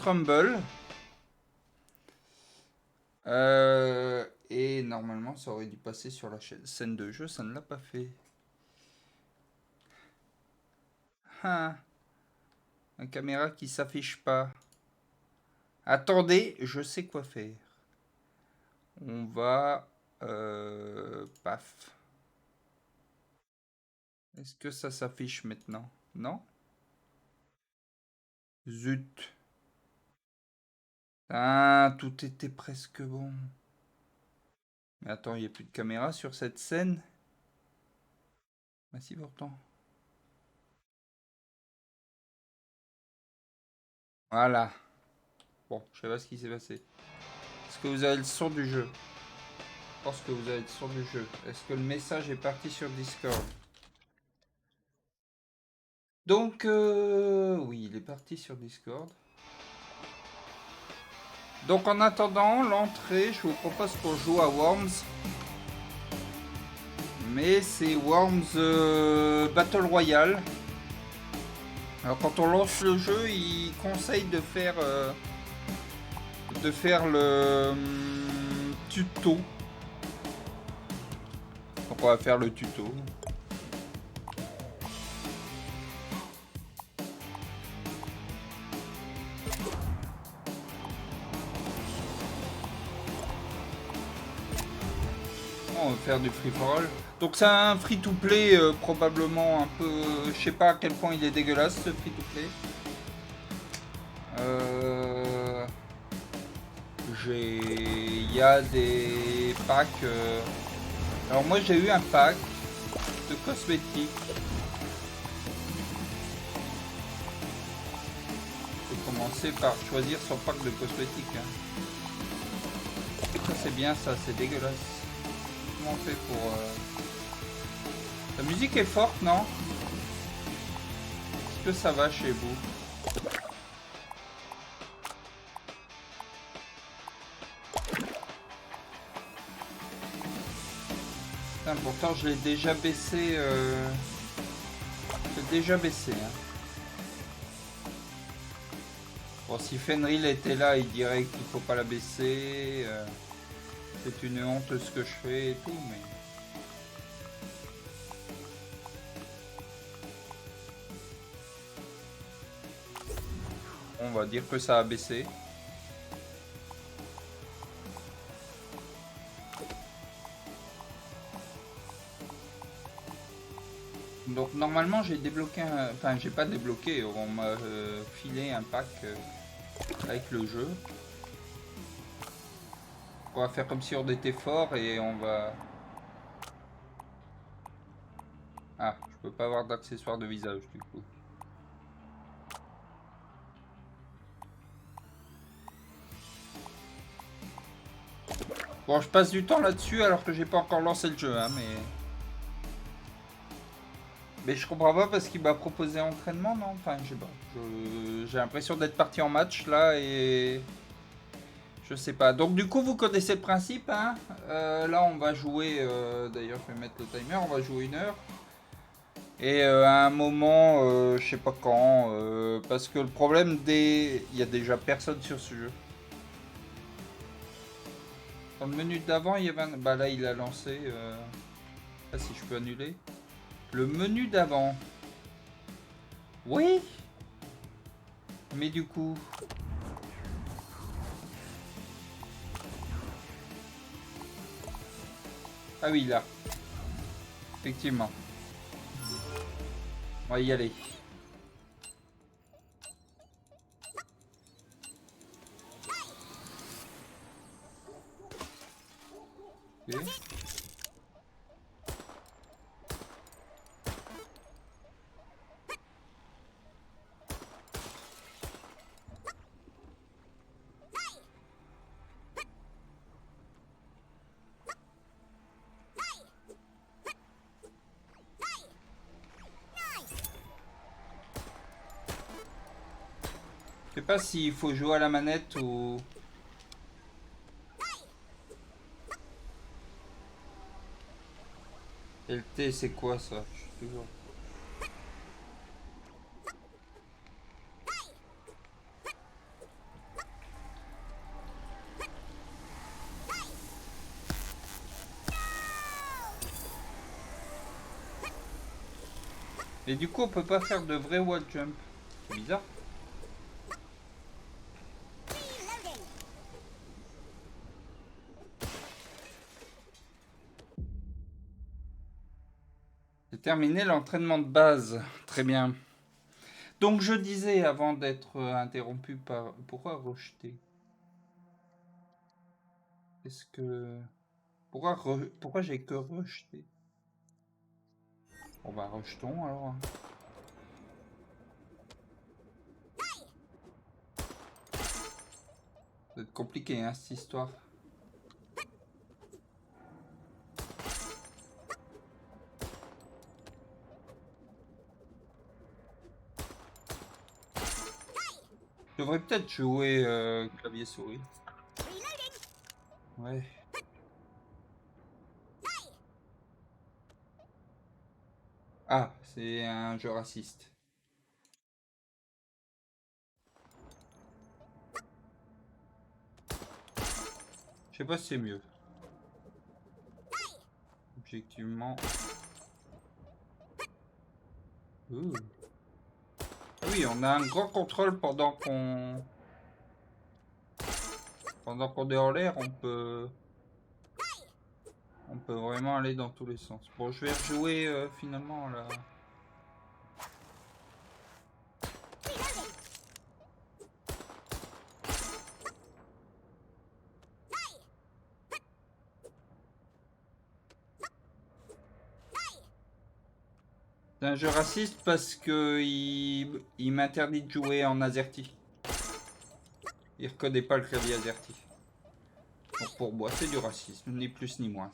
Rumble. Et normalement, ça aurait dû passer sur la scène de jeu, ça ne l'a pas fait. Ah, une caméra qui s'affiche pas. Attendez, je sais quoi faire. On va... paf. Est-ce que ça s'affiche maintenant? Non? Zut. Ah, tout était presque bon. Mais attends, il n'y a plus de caméra sur cette scène? Bah si, pourtant. Voilà. Bon, je sais pas ce qui s'est passé. Est-ce que vous avez le son du jeu? Je pense que vous avez le son du jeu. Est-ce que le message est parti sur Discord? Donc, oui, il est parti sur Discord. Donc, en attendant l'entrée, je vous propose qu'on joue à Worms. Mais c'est Worms Battle Royale. Alors, quand on lance le jeu, il conseille de faire le tuto. Donc, on va faire le tuto. On va faire du free for all. Donc c'est un free to play probablement un peu... Je sais pas à quel point il est dégueulasse ce free to play. Il y a des packs... Alors moi j'ai eu un pack de cosmétiques. Il faut commencer par choisir son pack de cosmétiques. Ça c'est bien, ça c'est dégueulasse. Comment on fait pour... La musique est forte, non? Est-ce que ça va chez vous? Putain, pourtant je l'ai déjà baissé. Je l'ai déjà baissé. Hein. Bon, si Fenrir était là, il dirait qu'il faut pas la baisser. C'est une honte ce que je fais et tout, mais. On va dire que ça a baissé. Donc normalement j'ai débloqué un... Enfin j'ai pas débloqué, on m'a filé un pack avec le jeu. On va faire comme si on était fort et on va... Ah, je peux pas avoir d'accessoires de visage du coup. Bon, je passe du temps là-dessus alors que j'ai pas encore lancé le jeu, hein, mais... Mais je comprends pas parce qu'il m'a proposé entraînement, non? Enfin, je sais pas. J'ai l'impression d'être parti en match là et... Je sais pas. Donc du coup, vous connaissez le principe, hein? Là, on va jouer... D'ailleurs, je vais mettre le timer. On va jouer 1 heure. Et à un moment, je sais pas quand, parce que le problème des... Il y a déjà personne sur ce jeu. Dans le menu d'avant, il y avait un... Bah là, il a lancé... Ah, si je peux annuler. Le menu d'avant. Oui. Mais du coup... Ah oui, là. Effectivement. On va y aller. Okay. Je sais pas s'il faut jouer à la manette ou... LT, c'est quoi ça? Je suis toujours... Et du coup, on peut pas faire de vrai wall jump. C'est bizarre. C'est terminé l'entraînement de base. Très bien. Donc je disais avant d'être interrompu par... Pourquoi rejeter? Est-ce que... Pourquoi j'ai que rejeté? On va rejetons alors. Ça va être compliqué hein, cette histoire. Je devrais peut-être jouer clavier-souris. Ouais. Ah, c'est un jeu raciste. Je sais pas si c'est mieux. Objectivement. Ouh. Ah oui, on a un grand contrôle pendant qu'on est en l'air, on peut vraiment aller dans tous les sens. Bon, je vais rejouer finalement là. C'est un jeu raciste parce que il m'interdit de jouer en AZERTY. Il reconnaît pas le clavier AZERTY. Donc pour moi, c'est du racisme, ni plus ni moins.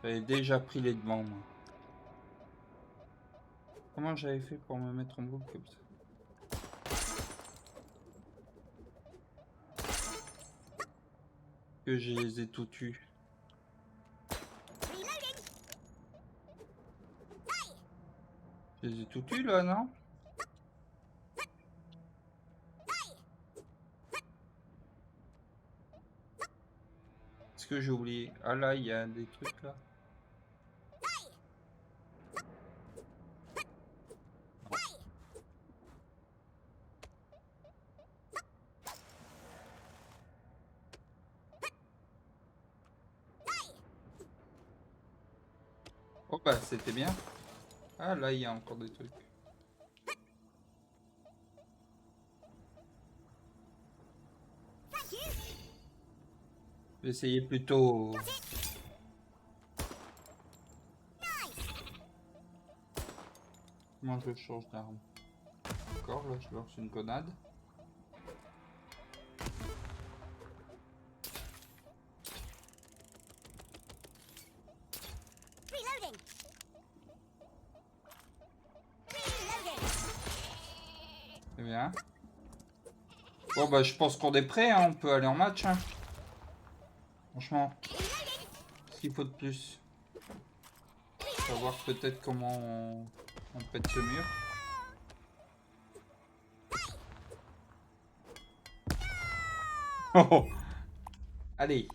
J'avais déjà pris les devants, moi. Comment j'avais fait pour me mettre en boucle comme ça? Que je les ai tout tués. Je les ai tout tués là, non? Est-ce que j'ai oublié? Ah là, il y a des trucs là. Oh bah c'était bien. Ah là, il y a encore des trucs. Je vais essayer plutôt... Comment je change d'arme? D'accord, là je lance une grenade. Très bien. Bon bah je pense qu'on est prêt, hein. On peut aller en match. Hein. Franchement. Qu'est-ce qu'il faut de plus? Savoir peut-être comment on pète ce mur. Oh. Allez.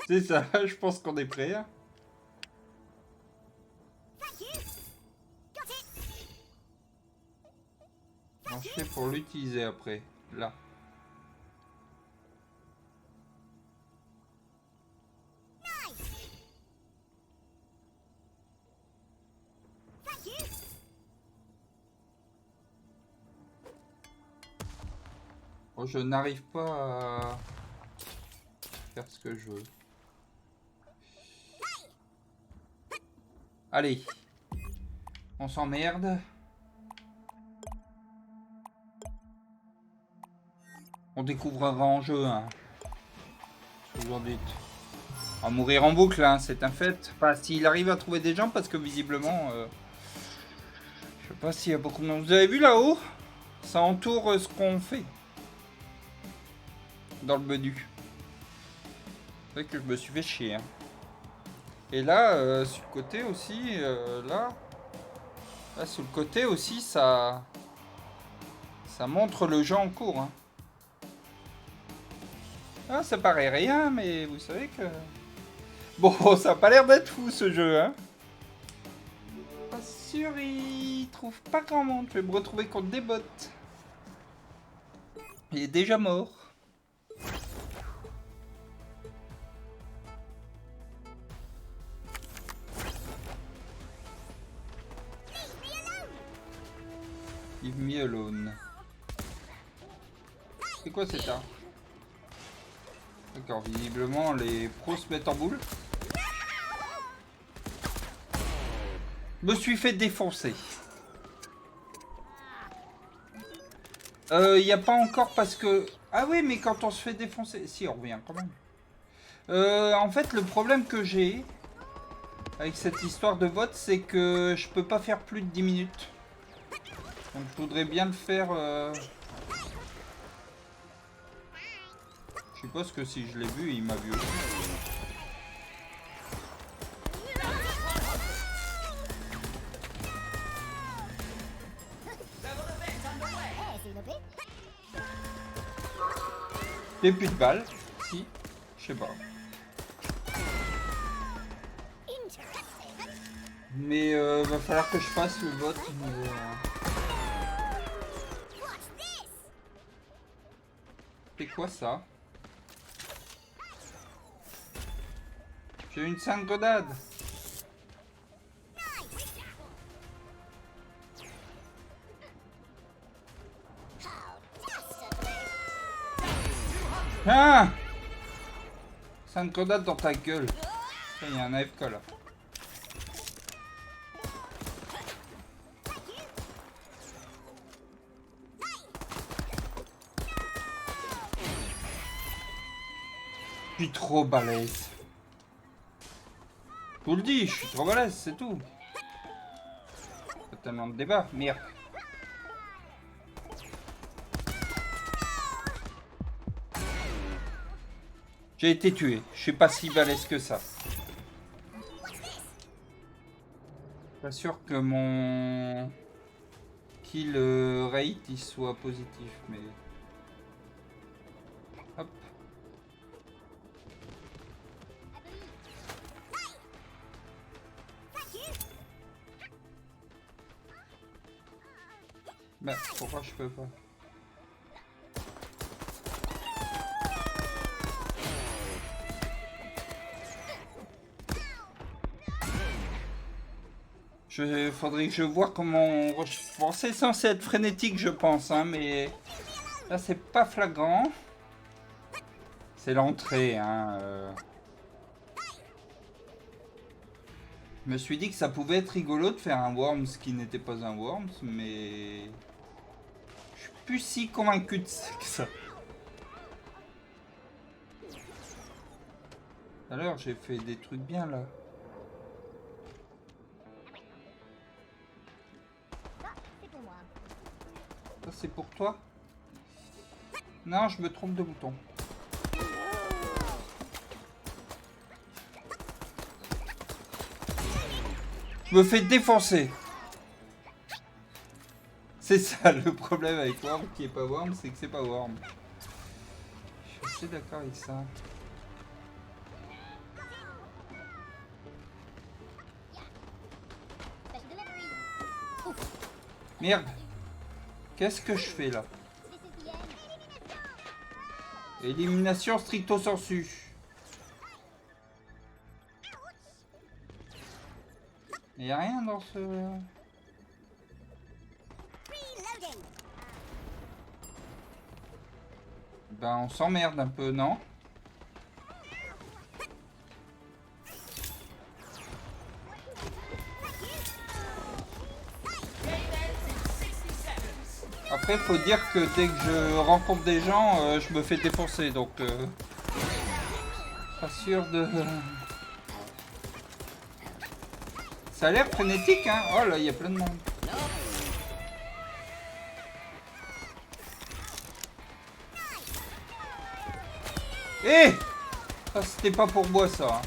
C'est ça, je pense qu'on est prêt. Hein. Alors, je fais pour l'utiliser après. Là. Bon, je n'arrive pas à faire ce que je veux. Allez. On s'emmerde. On découvrira en jeu. Hein. Aujourd'hui. On va mourir en boucle, hein, c'est un fait. Enfin, s'il arrive à trouver des gens, parce que visiblement... je sais pas s'il y a beaucoup de monde. Vous avez vu là-haut? Ça entoure ce qu'on fait. Dans le menu. C'est vrai que je me suis fait chier. Hein. Et là, sur le côté aussi, là, sur le côté aussi, ça Ça montre le jeu en cours. Hein. Ah, ça paraît rien, mais vous savez que... Bon, ça a pas l'air d'être fou ce jeu, hein. Pas sûr, il trouve pas grand monde. Je vais me retrouver contre des bots. Il est déjà mort. Leave me alone. C'est quoi cet arme? D'accord, visiblement les pros se mettent en boule. Je me suis fait défoncer. Il n'y a pas encore parce que... Ah oui, mais quand on se fait défoncer... Si, on revient quand même. En fait, le problème que j'ai avec cette histoire de vote, c'est que je peux pas faire plus de 10 minutes. Donc je voudrais bien le faire... Je suppose que si je l'ai vu, il m'a vu aussi. J'ai plus de balles. Si, je sais pas. Mais va falloir que je fasse le vote. C'est quoi ça? J'ai une sainte grenade. Ah! Sainte grenade dans ta gueule. Il y a un AFK là. Je suis trop balèze. Je vous le dis, je suis trop balèze, c'est tout. Pas tellement de débat, merde. J'ai été tué, je suis pas si balèze que ça. Pas sûr que mon kill rate il soit positif, mais... Hop. Bah, pourquoi je peux pas? Faudrait que je vois comment on... Bon, c'est censé être frénétique, je pense, hein, mais... Là, c'est pas flagrant. C'est l'entrée, hein. Je me suis dit que ça pouvait être rigolo de faire un Worms qui n'était pas un Worms, mais... Je suis plus si convaincu de ça. Tout à l'heure, j'ai fait des trucs bien, là. Ça, c'est pour toi? Non, je me trompe de bouton. Je me fais défoncer. C'est ça le problème avec Worm qui est pas Worm, c'est que c'est pas Worm. Je suis assez d'accord avec ça. Merde. Qu'est-ce que je fais là? Élimination stricto sensu. Il n'y a rien dans ce... Ben on s'emmerde un peu, non? Après, faut dire que dès que je rencontre des gens, je me fais défoncer, donc... pas sûr de... Ça a l'air frénétique, hein? Oh là, il y a plein de monde. Eh! Ça, c'était pas pour moi, ça. Hein.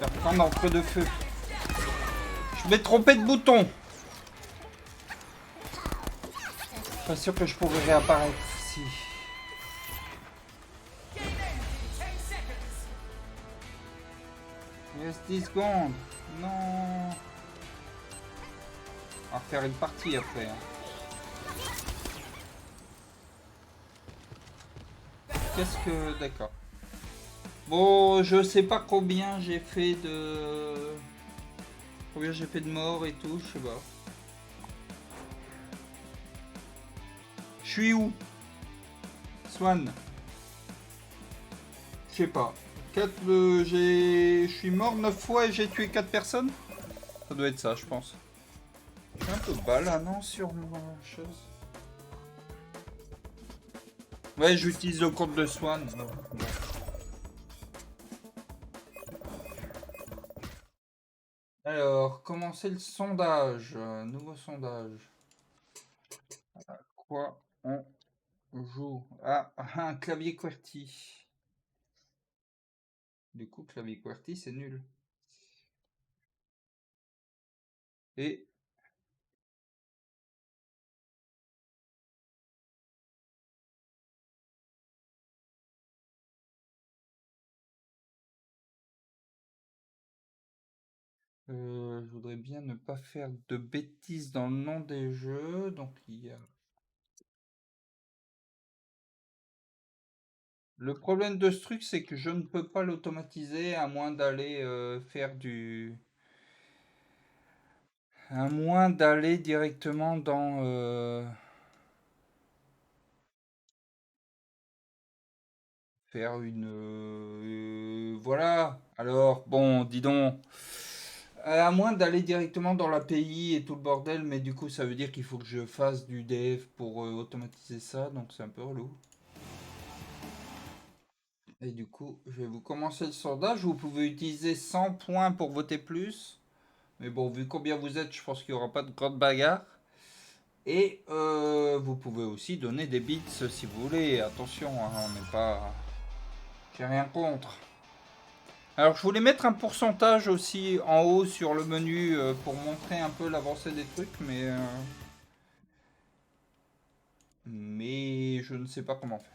Faire prendre entre deux feux. Je vais tromper de bouton. Pas sûr que je pourrais réapparaître si. Yes, 10 secondes. Non. On va refaire une partie après. Qu'est-ce que... D'accord. Bon, je sais pas combien j'ai fait de... Combien j'ai fait de morts et tout, je sais pas. Je suis où? Swan. Je sais pas. Je suis mort 9 fois et j'ai tué 4 personnes. Ça doit être ça, je pense. J'ai un peu bas là, non, sur ma chose. Ouais, j'utilise le compte de Swan. Bon. Alors, commencer le sondage. Nouveau sondage. À quoi on joue? Ah, un clavier QWERTY. Du coup, clavier QWERTY, c'est nul. Et je voudrais bien ne pas faire de bêtises dans le nom des jeux. Donc, il y a... Le problème de ce truc, c'est que je ne peux pas l'automatiser à moins d'aller faire du... À moins d'aller directement dans... Faire une... voilà. Alors, bon, dis donc. À moins d'aller directement dans l'API et tout le bordel, mais du coup, ça veut dire qu'il faut que je fasse du dev pour automatiser ça, donc c'est un peu relou. Et du coup, je vais vous commencer le sondage. Vous pouvez utiliser 100 points pour voter plus. Mais bon, vu combien vous êtes, je pense qu'il n'y aura pas de grande bagarre. Et vous pouvez aussi donner des bits si vous voulez. Attention, hein, on n'est pas... J'ai rien contre. Alors, je voulais mettre un pourcentage aussi en haut sur le menu pour montrer un peu l'avancée des trucs, mais je ne sais pas comment faire.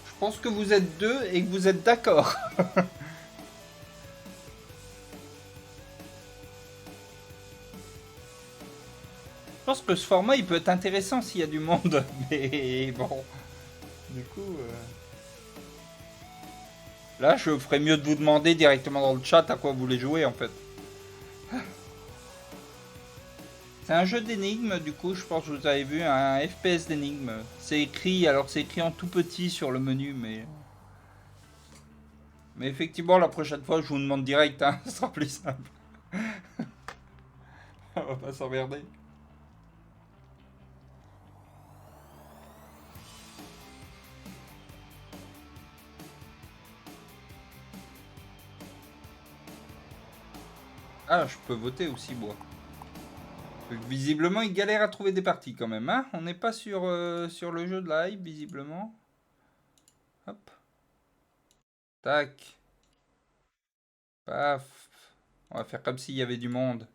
Je pense que vous êtes deux et que vous êtes d'accord. Je pense que ce format il peut être intéressant s'il y a du monde, mais bon. Du coup, là je ferais mieux de vous demander directement dans le chat à quoi vous voulez jouer en fait. C'est un jeu d'énigmes, du coup je pense que vous avez vu un FPS d'énigmes. C'est écrit, alors c'est écrit en tout petit sur le menu, mais effectivement la prochaine fois je vous demande direct, hein, ce sera plus simple. On va pas s'emmerder. Ah, je peux voter aussi, moi. Visiblement, il galère à trouver des parties quand même. Hein, on n'est pas sur, sur le jeu de la hype, visiblement. Hop. Tac. Paf. On va faire comme s'il y avait du monde.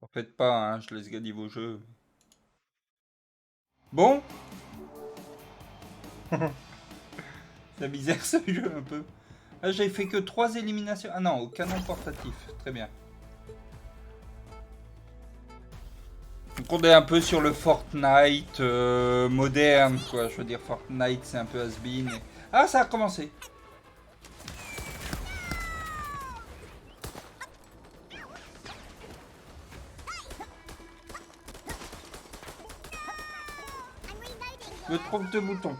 En fait pas, hein, je laisse gagner vos jeux. Bon. C'est bizarre ce jeu un peu. Ah, j'ai fait que 3 éliminations. Ah non, au canon portatif. Très bien. Donc on est un peu sur le Fortnite moderne, quoi. Je veux dire, Fortnite, c'est un peu has-been. Ah, ça a commencé. Je me trompe de bouton.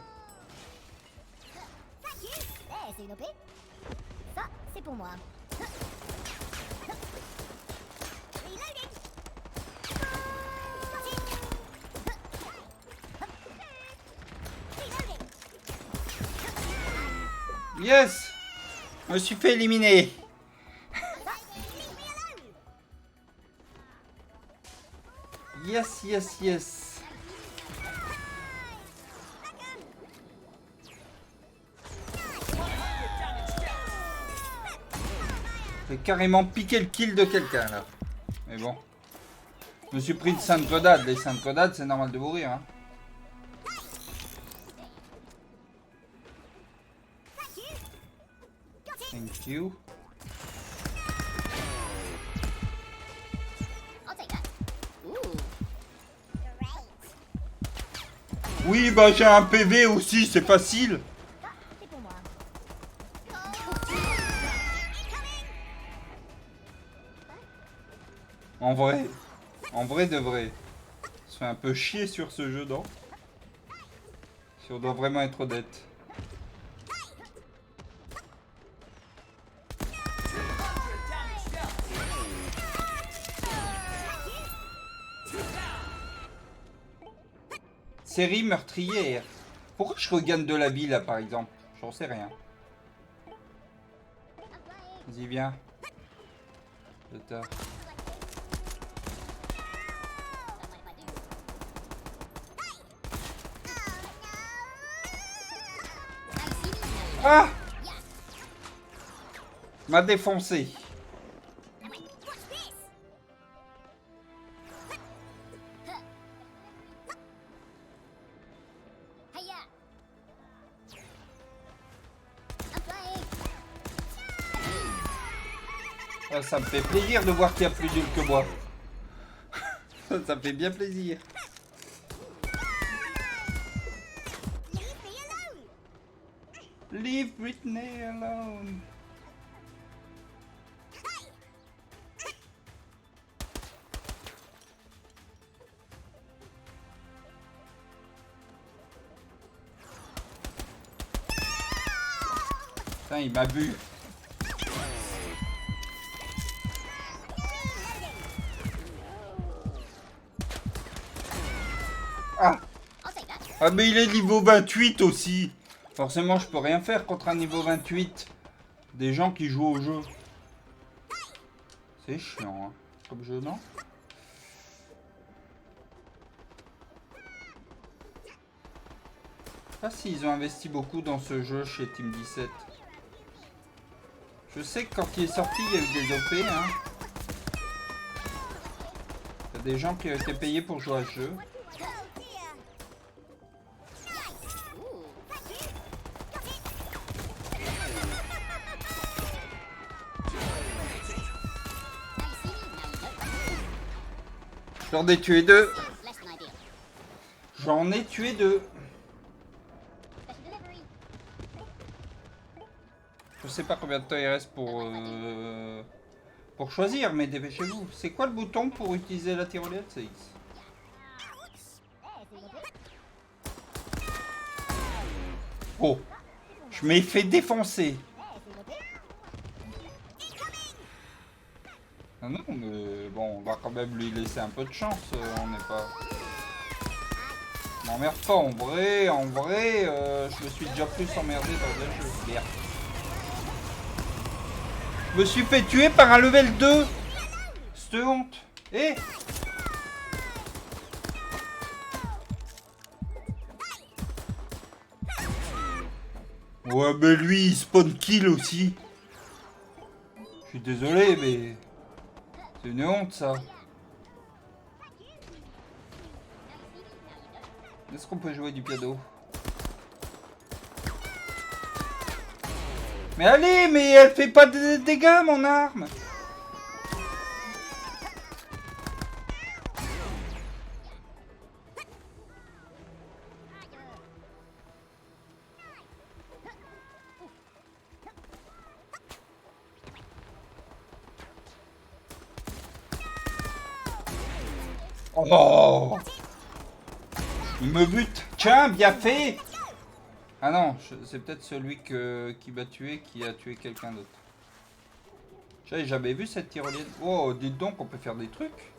Ça, c'est pour moi. Yes! Je me suis fait éliminer. Yes, yes, yes. J'ai carrément piqué le kill de quelqu'un là. Mais bon. Je me suis pris de Sainte Godade. Les Sainte Godade, c'est normal de mourir. Hein. Thank you. Oui, bah j'ai un PV aussi, c'est facile. En vrai de vrai. On se fait un peu chier sur ce jeu, non? Si on doit vraiment être honnête. Série meurtrière. Pourquoi je regagne de la vie là par exemple? J'en sais rien. Vas-y, viens. Tard. Ah! M'a défoncé. Ah, ça me fait plaisir de voir qu'il y a plus nul que moi. Ça me fait bien plaisir. Leave Britney alone. Putain, il m'a bu. Ah! Ah mais il est niveau 28 aussi. Forcément je peux rien faire contre un niveau 28. Des gens qui jouent au jeu. C'est chiant hein, comme jeu, non? Je sais pas s'ils ont investi beaucoup dans ce jeu chez Team 17. Je sais que quand il est sorti il y a eu des OP hein. Il y a des gens qui ont été payés pour jouer à ce jeu. J'en ai tué deux. J'en ai tué deux. Je sais pas combien de temps il reste pour choisir, mais dépêchez-vous. C'est quoi le bouton pour utiliser la tyrolienne? C'est X. Oh, je m'ai fait défoncer. Ah non, mais bon, on va quand même lui laisser un peu de chance. On n'est pas... M'emmerde pas, en vrai, je me suis déjà plus emmerdé dans un jeu. Merde. Je me suis fait tuer par un level 2. Cette honte. Eh! Ouais, mais lui, il spawn kill aussi. Je suis désolé, mais... C'est une honte, ça. Est-ce qu'on peut jouer du piano? Mais allez, mais elle fait pas de dégâts, mon arme. Oh! Il me bute. Tiens, bien fait. Ah non, c'est peut-être celui qui m'a tué qui a tué quelqu'un d'autre. J'avais jamais vu cette tyrolienne. Oh, dites donc, on peut faire des trucs.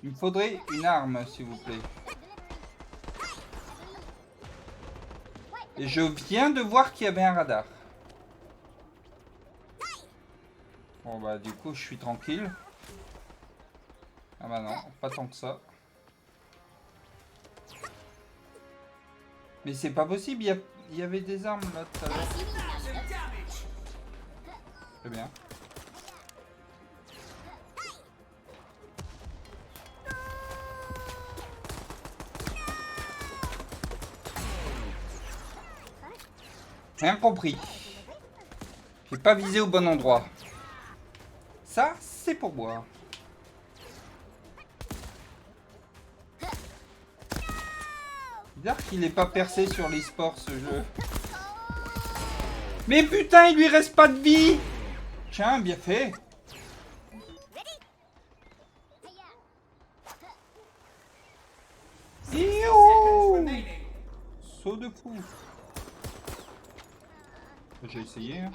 Il me faudrait une arme, s'il vous plaît. Et je viens de voir qu'il y avait un radar. Bon bah du coup, je suis tranquille. Ah bah non, pas tant que ça. Mais c'est pas possible, il y avait des armes là tout à l'heure. Très bien. Rien compris. J'ai pas visé au bon endroit. Ça, c'est pour boire. Bizarre qu'il n'est pas percé sur l'e-sport ce jeu. Mais putain, il lui reste pas de vie. Tiens, bien fait. Yo, saut de fou. J'ai essayé. Hein.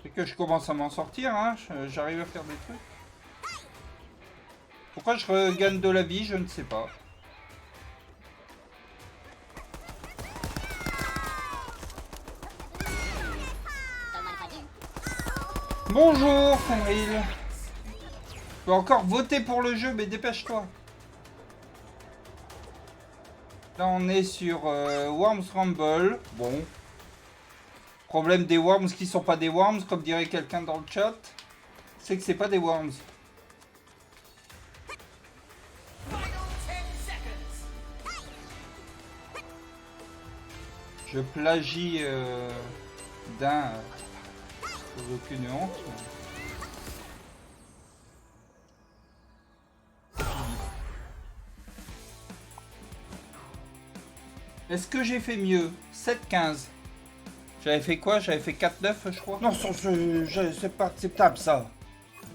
C'est que je commence à m'en sortir, hein. J'arrive à faire des trucs. Pourquoi je regagne de la vie, je ne sais pas. Bonjour, Fenrir. Tu peux encore voter pour le jeu, mais dépêche-toi. Là, on est sur Worms Rumble. Bon. Problème des Worms qui sont pas des Worms, comme dirait quelqu'un dans le chat. C'est que c'est pas des Worms. Je plagie d'un sans aucune honte. Est-ce que j'ai fait mieux? 7-15. J'avais fait quoi? J'avais fait 4-9 je crois. Non, c'est pas acceptable ça.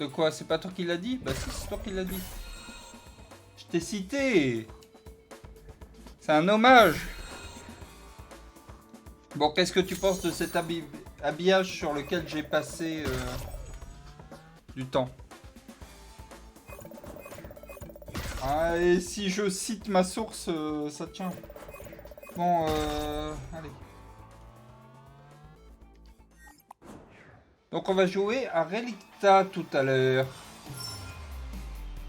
De quoi? C'est pas toi qui l'as dit? Bah si, c'est toi qui l'as dit. Je t'ai cité. C'est un hommage. Bon, qu'est-ce que tu penses de cet habillage sur lequel j'ai passé du temps? Ah, et si je cite ma source, ça tient. Bon, allez. Donc on va jouer à Relicta tout à l'heure.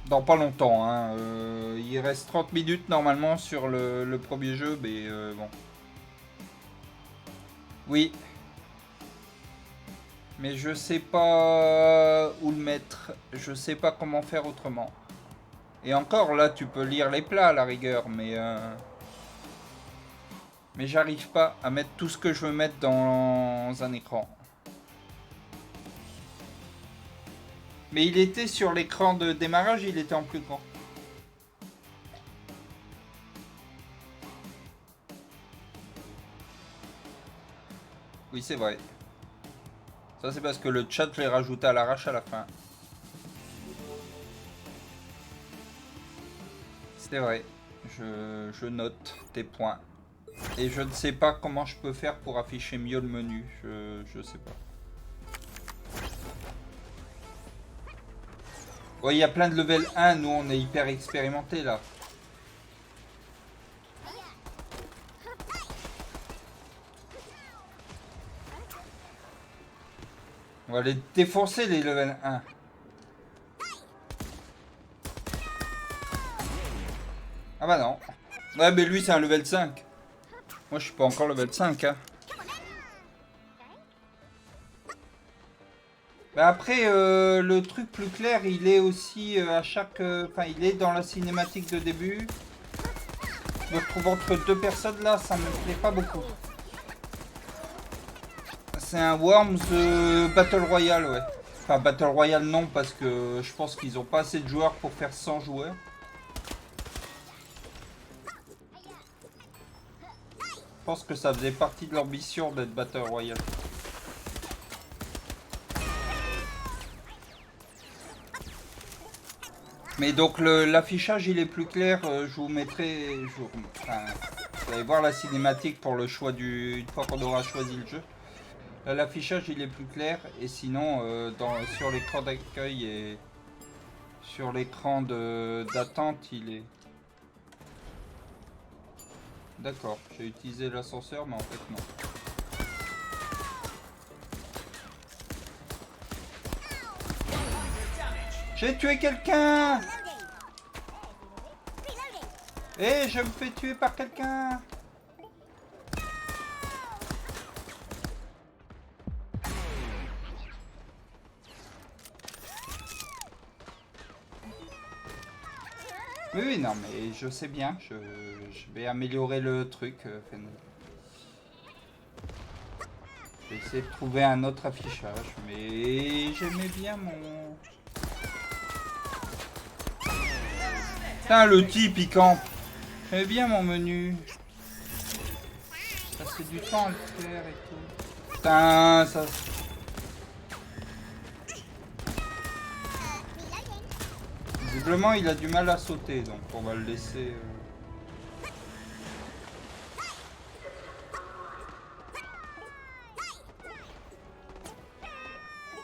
Dans pas longtemps, hein. Il reste 30 minutes normalement sur le premier jeu, mais bon. Oui. Mais je sais pas où le mettre. Je sais pas comment faire autrement. Et encore, là, tu peux lire les plats à la rigueur, mais j'arrive pas à mettre tout ce que je veux mettre dans un écran. Mais il était sur l'écran de démarrage, il était en plus grand. Oui, c'est vrai. Ça, c'est parce que le chat, je l'ai rajouté à l'arrache à la fin. C'est vrai. Je note tes points. Et je ne sais pas comment je peux faire pour afficher mieux le menu. Je sais pas. Ouais, il y a plein de level 1. Nous, on est hyper expérimentés là. On va les défoncer les level 1. Ah bah non. Ouais, mais lui, c'est un level 5. Moi, je suis pas encore level 5, hein. Bah après, le truc plus clair, il est aussi à chaque... Enfin, il est dans la cinématique de début. Je me retrouve entre deux personnes, là, ça me plaît pas beaucoup. C'est un Worms Battle Royale, ouais. Enfin, Battle Royale, non, parce que je pense qu'ils ont pas assez de joueurs pour faire 100 joueurs. Je pense que ça faisait partie de leur mission d'être Battle Royale. Mais donc l'affichage il est plus clair, je vous mettrai, enfin, vous allez voir la cinématique pour le choix une fois qu'on aura choisi le jeu. Là l'affichage il est plus clair et sinon sur l'écran d'accueil et sur l'écran d'attente il est... D'accord, j'ai utilisé l'ascenseur mais en fait non. J'ai tué quelqu'un. Eh, je me fais tuer par quelqu'un. Oui, oui, non, mais je sais bien. Je vais améliorer le truc. Je vais essayer de trouver un autre affichage. Mais j'aimais bien mon... Putain, le type, il campe. J'aimais bien mon menu. Ça fait du temps à le faire et tout. Putain, ça... Visiblement, il a du mal à sauter, donc on va le laisser...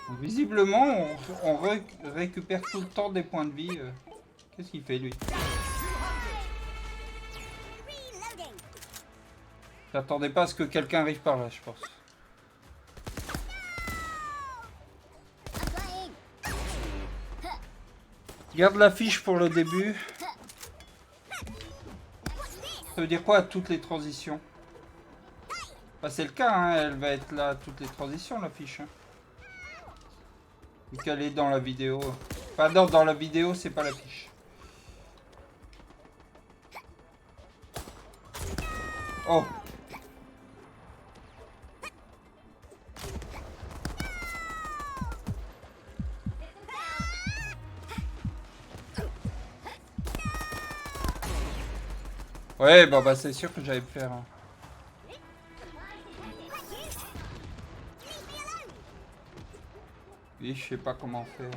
Donc, visiblement, on récupère tout le temps des points de vie. Qu'est-ce qu'il fait, lui? J'attendais pas à ce que quelqu'un arrive par là, je pense. Garde la fiche pour le début. Ça veut dire quoi à toutes les transitions? Bah, c'est le cas, hein, elle va être là à toutes les transitions, la fiche. Hein. Vu qu'elle est dans la vidéo. Enfin, non, dans la vidéo, c'est pas la fiche. Oh! Ouais, bah c'est sûr que j'allais faire. Hein. Oui, je sais pas comment faire.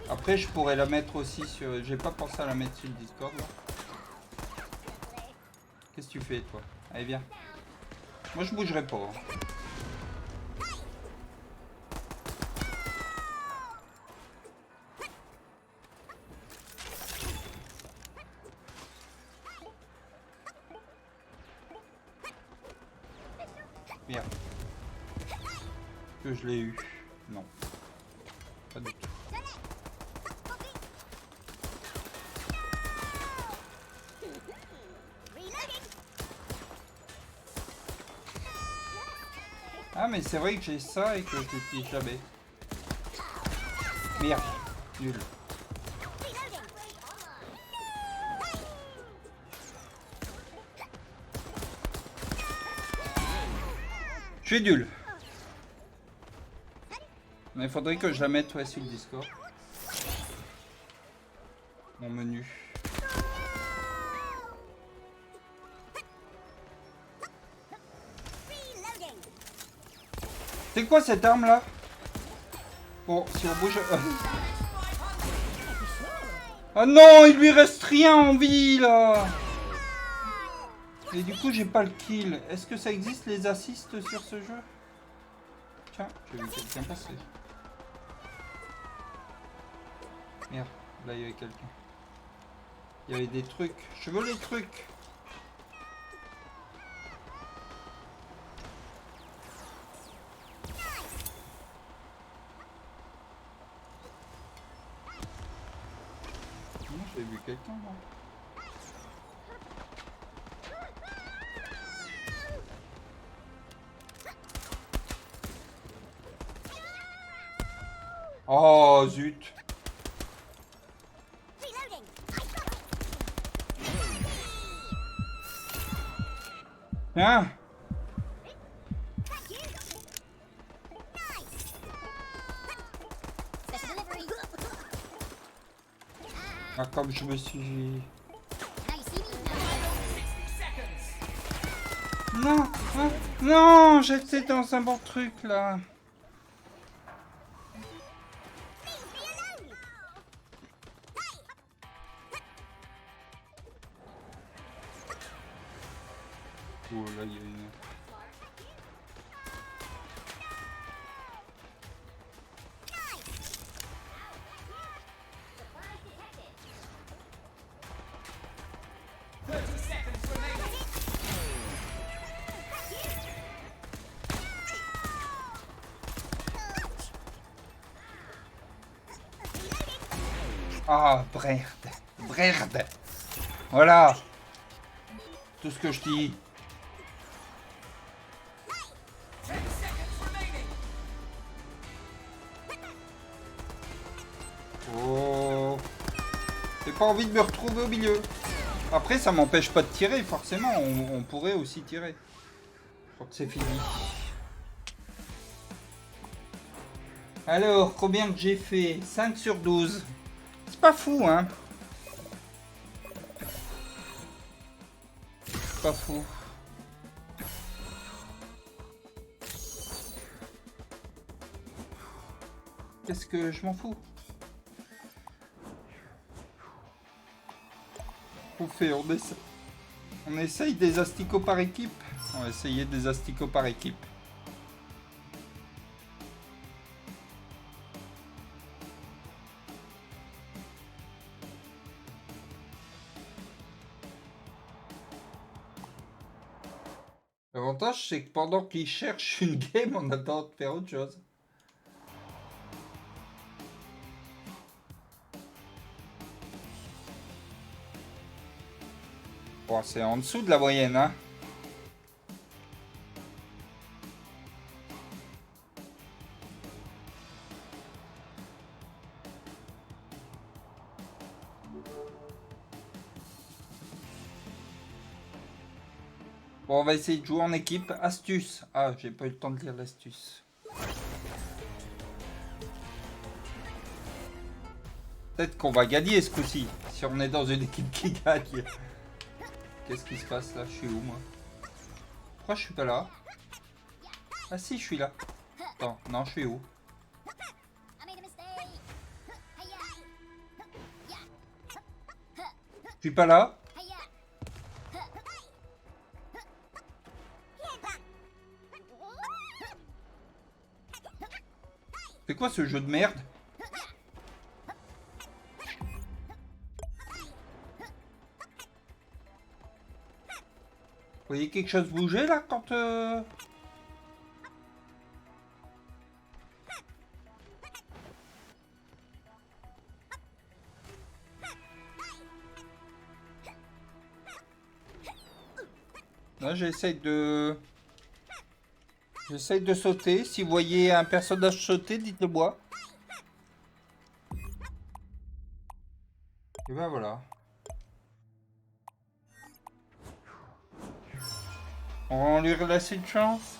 Après, je pourrais la mettre aussi sur... J'ai pas pensé à la mettre sur le Discord. Qu'est-ce que tu fais, toi? Allez, viens. Moi, je bougerai pas. Hein. Merde. Que je l'ai eu. Non. Pas du tout. Ah, mais c'est vrai que j'ai ça et que je l'utilise jamais. Merde. Nul. Je suis nul. Mais il faudrait que je la mette ouais, sur le Discord. Mon menu. C'est quoi cette arme là? Bon, si on bouge... Oh non, il lui reste rien en vie là. Et du coup, j'ai pas le kill. Est-ce que ça existe les assists sur ce jeu? Tiens, j'ai vu quelqu'un passer. Merde, là il y avait quelqu'un. Il y avait des trucs. Je veux les trucs. Non, j'ai vu quelqu'un là. Oh zut. Hein? Ah, comme je me suis... Non, hein? Non, j'étais dans un bon truc là. Oh là, il y a une... Ah, Brerd. Brerd. Voilà. Tout ce que je dis. Oh. J'ai pas envie de me retrouver au milieu. Après, ça m'empêche pas de tirer, forcément. On pourrait aussi tirer. Je crois que c'est fini. Alors, combien que j'ai fait? 5 sur 12. C'est pas fou, hein? C'est pas fou. Qu'est-ce que je m'en fous? On fait, on essaye des asticots par équipe. On va essayer des asticots par équipe. L'avantage, c'est que pendant qu'ils cherchent une game, on attend de faire autre chose. Bon, c'est en dessous de la moyenne, hein. Bon, on va essayer de jouer en équipe. Astuce. Ah, j'ai pas eu le temps de lire l'astuce. Peut-être qu'on va gagner ce coup-ci. Si on est dans une équipe qui gagne. Qu'est-ce qui se passe là? Je suis où, moi? Pourquoi je suis pas là? Ah si, je suis là. Attends, non, je suis où? Je suis pas là? C'est quoi ce jeu de merde? Vous voyez quelque chose bouger là quand... Là, j'essaye de sauter. Si vous voyez un personnage sauter, dites-le moi. Et ben voilà. On va lui laisser une chance.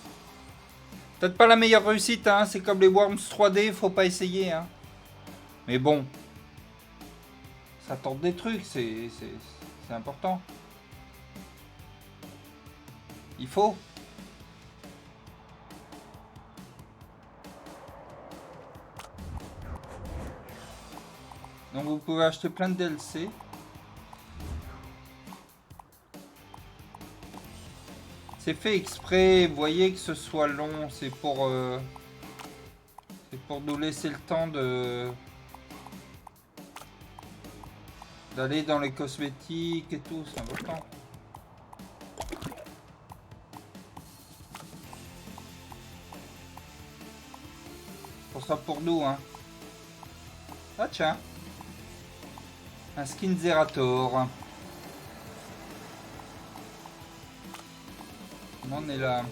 Peut-être pas la meilleure réussite, hein. C'est comme les Worms 3D, faut pas essayer, hein. Mais bon. Ça tente des trucs, c'est important. Il faut. Donc vous pouvez acheter plein de DLC. C'est fait exprès, vous voyez que ce soit long, c'est pour nous laisser le temps d'aller dans les cosmétiques et tout, c'est important. Pour ça pour nous, hein. Ah tiens, un skin Zerator. On est là.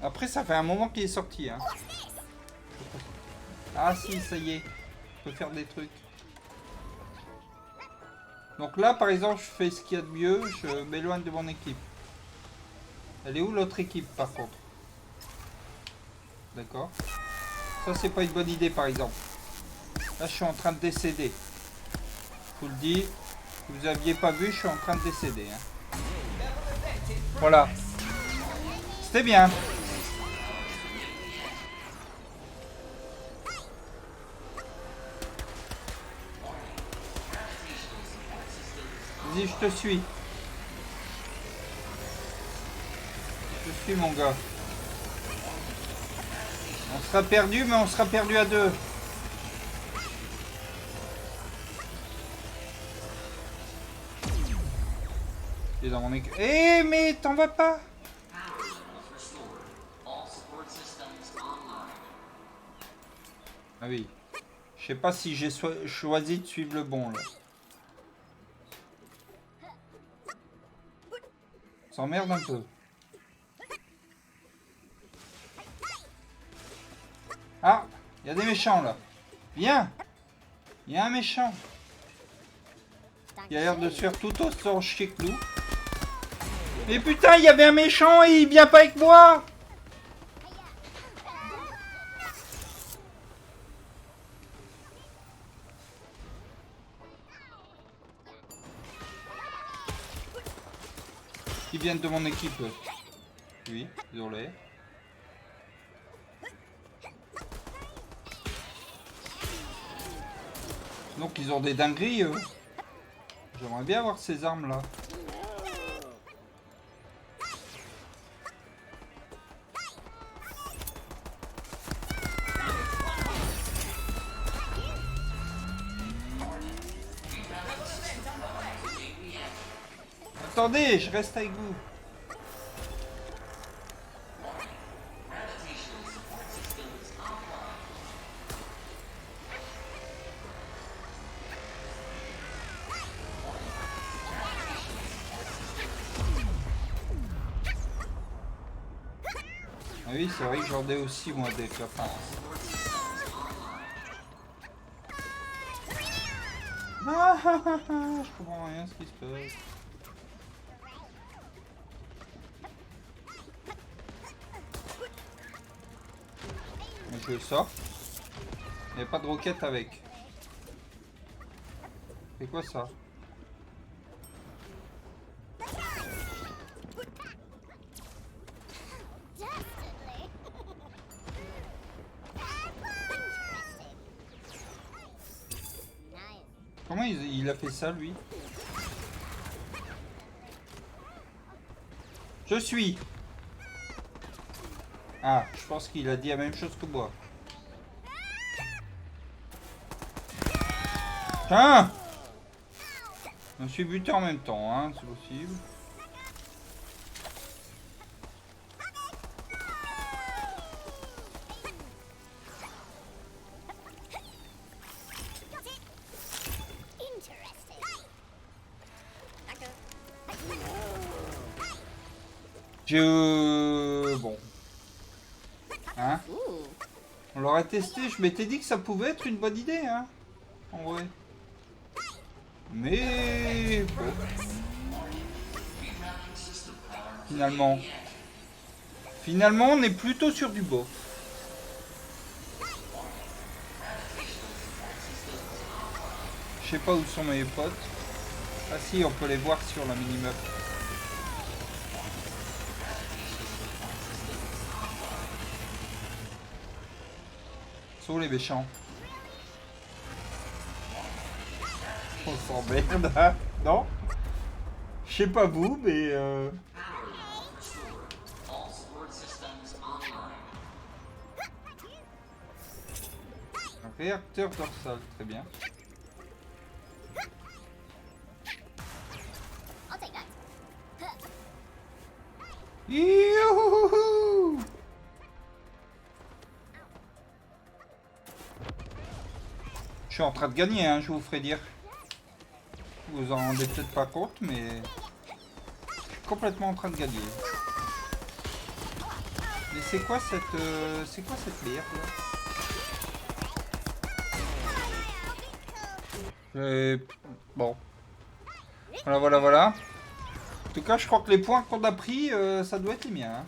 Après, ça fait un moment qu'il est sorti. Hein. Ah si, ça y est. Je peux faire des trucs. Donc là, par exemple, je fais ce qu'il y a de mieux. Je m'éloigne de mon équipe. Elle est où l'autre équipe, par contre? D'accord. Ça, c'est pas une bonne idée, par exemple. Là, je suis en train de décéder. Je vous le dis. Si vous aviez pas vu, je suis en train de décéder. Hein. Voilà. C'était bien. Vas-y, je te suis. Je suis, mon gars. On sera perdu, mais on sera perdu à deux. Il est dans mon équipe. Eh, mais t'en vas pas. Ah oui. Je sais pas si j'ai choisi de suivre le bon, là. Ça emmerde un peu. Ah, il y a des méchants, là. Viens. Il y a un méchant. Il a l'air de se faire tout autant chier que nous. Mais putain, il y avait un méchant et il vient pas avec moi. Ils viennent de mon équipe. Oui, désolé. Donc ils ont des dingueries. J'aimerais bien avoir ces armes là. Attendez, je reste avec vous. Ah oui, c'est vrai que j'en ai aussi moi des copains. Je comprends rien ce qui se passe. Mais je le sors. Il n'y a pas de roquette avec. C'est quoi ça? Comment il a fait ça lui? Je suis. Ah, je pense qu'il a dit la même chose que moi. Tiens! Je me suis buté en même temps, hein, c'est possible. Bon. Hein? On l'aurait testé, je m'étais dit que ça pouvait être une bonne idée, hein. En vrai. Mais... Bon. Finalement, on est plutôt sur du bof. Je sais pas où sont mes potes. Ah si, on peut les voir sur la minimap. Sont où les méchants? On s'emmerde, hein? Non? Je sais pas vous, mais un réacteur dorsal, très bien. Youhouhou! Je suis en train de gagner, hein, je vous ferai dire. Vous en rendez peut-être pas compte, mais je suis complètement en train de gagner. Mais c'est quoi cette merde là? Bon. Voilà. En tout cas, je crois que les points qu'on a pris, ça doit être les miens. Hein.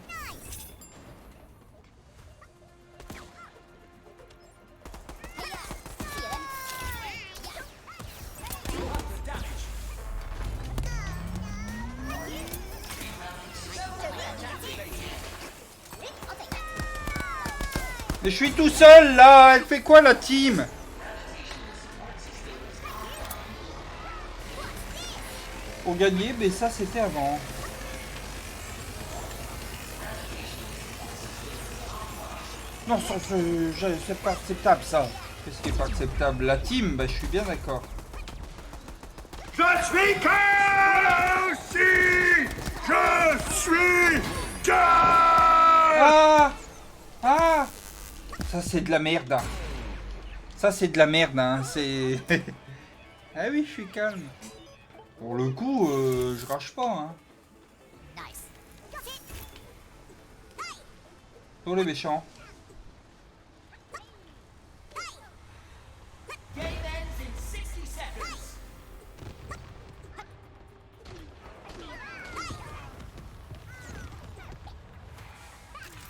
Mais je suis tout seul là, elle fait quoi la team? Pour gagner, mais ça c'était avant. Non, c'est pas acceptable ça. Qu'est-ce qui est pas acceptable? La team, bah je suis bien d'accord. Je suis que aussi. Je suis Khan. Ah! Ah! Ça, c'est de la merde. Hein. Ça, c'est de la merde, hein. C'est... ah oui, je suis calme. Pour le coup, je rage pas, hein. Pour les méchants.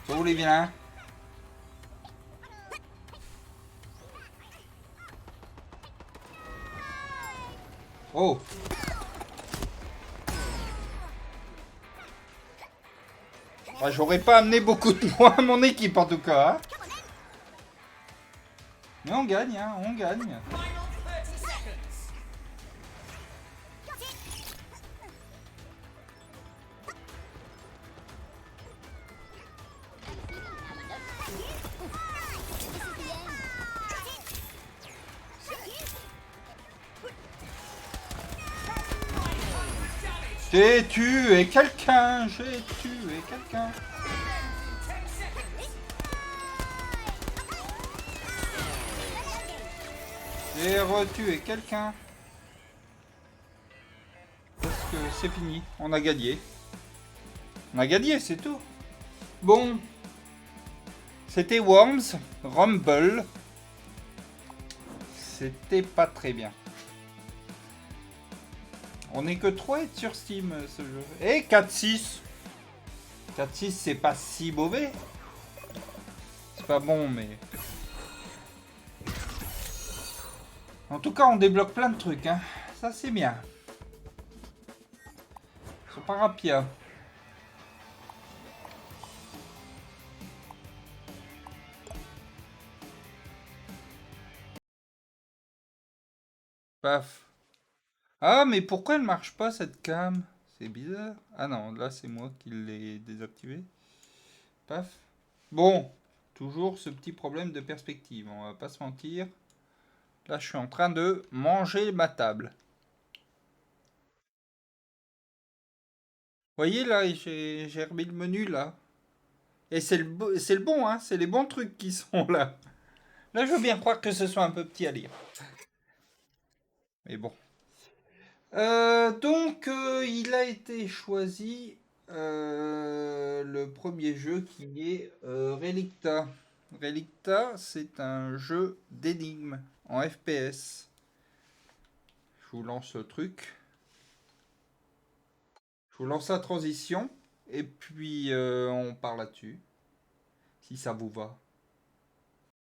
Pour les vilains. Oh! Ah, j'aurais pas amené beaucoup de points à mon équipe en tout cas. Hein. Mais on gagne, hein, on gagne. J'ai tué quelqu'un, j'ai tué quelqu'un. J'ai retué quelqu'un. Parce que c'est fini, on a gagné. On a gagné, c'est tout. Bon. C'était Worms, Rumble. C'était pas très bien. On est que 3 sur Steam ce jeu. Et 4-6. 4-6 c'est pas si mauvais. C'est pas bon mais... En tout cas on débloque plein de trucs. Hein. Ça c'est bien. Super rapide. Paf. Ah mais pourquoi elle marche pas cette cam? C'est bizarre. Ah non, là c'est moi qui l'ai désactivé. Paf. Bon, toujours ce petit problème de perspective, on va pas se mentir. Là je suis en train de manger ma table. Vous voyez là, j'ai remis le menu là. Et c'est le bon, hein, c'est les bons trucs qui sont là. Là je veux bien croire que ce soit un peu petit à lire. Mais bon. Donc, il a été choisi le premier jeu qui est Relicta. Relicta, c'est un jeu d'énigmes en FPS. Je vous lance le truc. Je vous lance la transition. Et puis, on part là-dessus. Si ça vous va.